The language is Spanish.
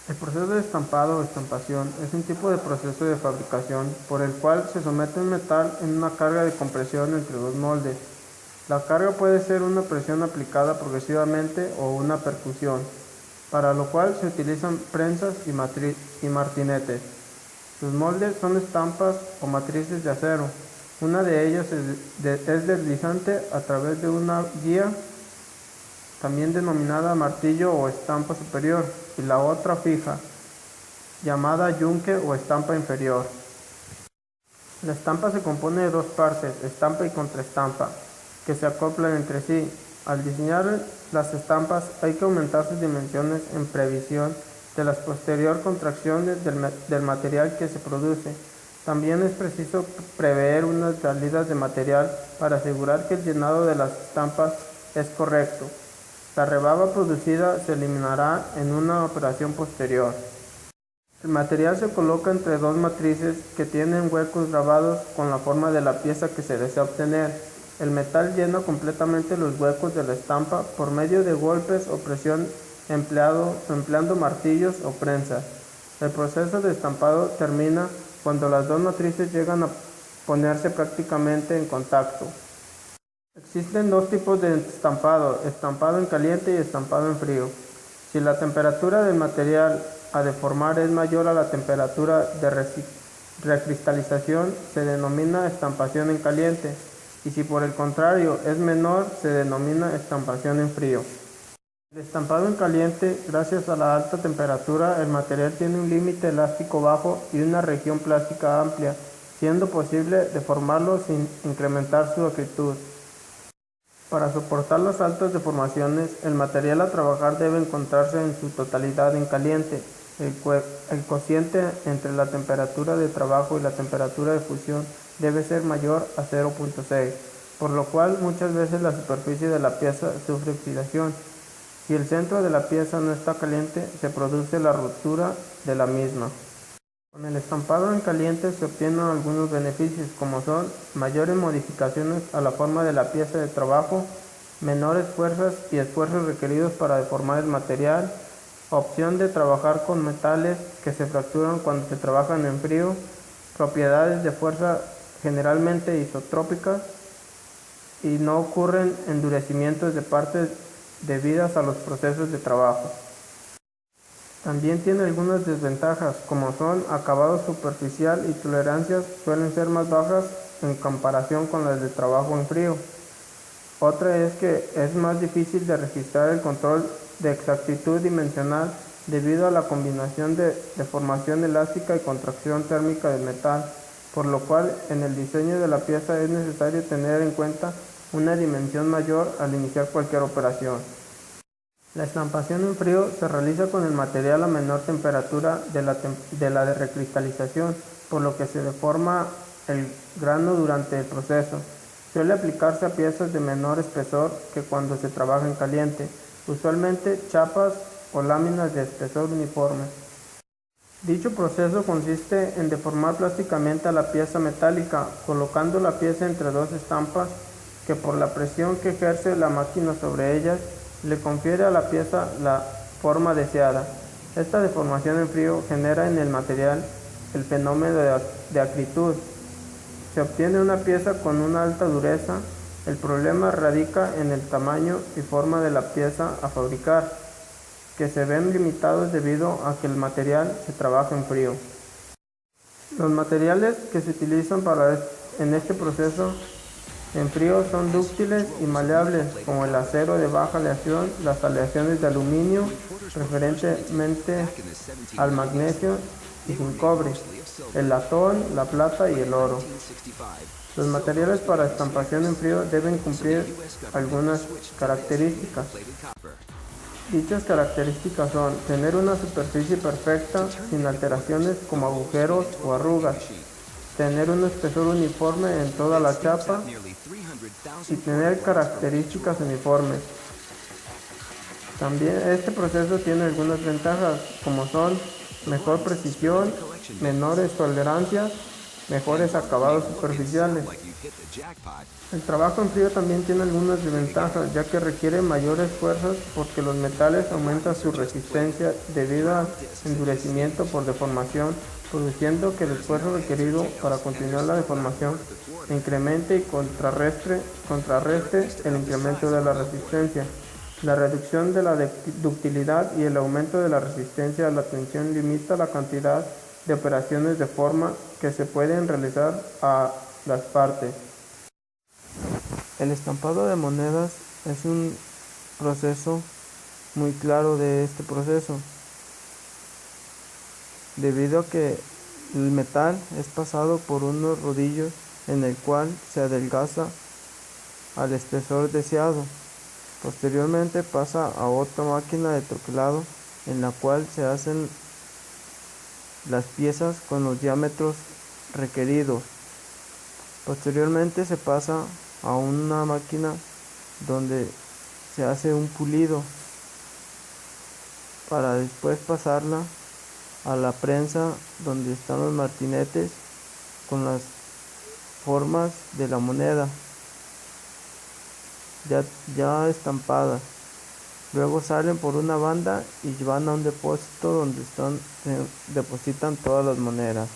El proceso de estampado o estampación es un tipo de proceso de fabricación por el cual se somete un metal en una carga de compresión entre dos moldes. La carga puede ser una presión aplicada progresivamente o una percusión, para lo cual se utilizan prensas y martinetes. Los moldes son estampas o matrices de acero. Una de ellas es deslizante a través de una guía, también denominada martillo o estampa superior, y la otra fija, llamada yunque o estampa inferior. La estampa se compone de dos partes, estampa y contraestampa, que se acoplan entre sí. Al diseñar las estampas hay que aumentar sus dimensiones en previsión de las posterior contracciones del material que se produce. También es preciso prever unas salidas de material para asegurar que el llenado de las estampas es correcto. La rebaba producida se eliminará en una operación posterior. El material se coloca entre dos matrices que tienen huecos grabados con la forma de la pieza que se desea obtener. El metal llena completamente los huecos de la estampa por medio de golpes o presión empleando martillos o prensas. El proceso de estampado termina cuando las dos matrices llegan a ponerse prácticamente en contacto. Existen dos tipos de estampado, estampado en caliente y estampado en frío. Si la temperatura del material a deformar es mayor a la temperatura de recristalización, se denomina estampación en caliente, y si por el contrario es menor, se denomina estampación en frío. El estampado en caliente, gracias a la alta temperatura, el material tiene un límite elástico bajo y una región plástica amplia, siendo posible deformarlo sin incrementar su acritud. Para soportar las altas deformaciones, el material a trabajar debe encontrarse en su totalidad en caliente. El cociente entre la temperatura de trabajo y la temperatura de fusión debe ser mayor a 0.6, por lo cual muchas veces la superficie de la pieza sufre oxidación. Si el centro de la pieza no está caliente, se produce la ruptura de la misma. Con el estampado en caliente se obtienen algunos beneficios, como son mayores modificaciones a la forma de la pieza de trabajo, menores fuerzas y esfuerzos requeridos para deformar el material, opción de trabajar con metales que se fracturan cuando se trabajan en frío, propiedades de fuerza generalmente isotrópicas y no ocurren endurecimientos de partes debidas a los procesos de trabajo. También tiene algunas desventajas, como son acabado superficial y tolerancias suelen ser más bajas en comparación con las de trabajo en frío. Otra es que es más difícil de registrar el control de exactitud dimensional debido a la combinación de deformación elástica y contracción térmica del metal, por lo cual en el diseño de la pieza es necesario tener en cuenta una dimensión mayor al iniciar cualquier operación. La estampación en frío se realiza con el material a menor temperatura de la de recristalización, por lo que se deforma el grano durante el proceso. Suele aplicarse a piezas de menor espesor que cuando se trabaja en caliente, usualmente chapas o láminas de espesor uniforme. Dicho proceso consiste en deformar plásticamente a la pieza metálica, colocando la pieza entre dos estampas que por la presión que ejerce la máquina sobre ellas, le confiere a la pieza la forma deseada. Esta deformación en frío genera en el material el fenómeno de acritud. Se obtiene una pieza con una alta dureza. El problema radica en el tamaño y forma de la pieza a fabricar, que se ven limitados debido a que el material se trabaja en frío. Los materiales que se utilizan en este proceso en frío son dúctiles y maleables, como el acero de baja aleación, las aleaciones de aluminio, preferentemente al magnesio y sin cobre, el latón, la plata y el oro. Los materiales para estampación en frío deben cumplir algunas características. Dichas características son tener una superficie perfecta, sin alteraciones como agujeros o arrugas, tener un espesor uniforme en toda la chapa y tener características uniformes. También este proceso tiene algunas ventajas, como son mejor precisión, menores tolerancias mejores acabados superficiales. El trabajo en frío también tiene algunas desventajas, ya que requiere mayores fuerzas porque los metales aumentan su resistencia debido al endurecimiento por deformación, produciendo que el esfuerzo requerido para continuar la deformación se incremente y contrarreste el incremento de la resistencia. La reducción de la ductilidad y el aumento de la resistencia a la tensión limita la cantidad de operaciones de forma que se pueden realizar a las partes. El estampado de monedas es un proceso muy claro de este proceso, debido a que el metal es pasado por unos rodillos en el cual se adelgaza al espesor deseado. Posteriormente pasa a otra máquina de troquelado en la cual se hacen las piezas con los diámetros requeridos. Posteriormente se pasa a una máquina donde se hace un pulido para después pasarla a la prensa donde están los martinetes con las formas de la moneda ya estampadas. Luego salen por una banda y van a un depósito donde se depositan todas las monedas.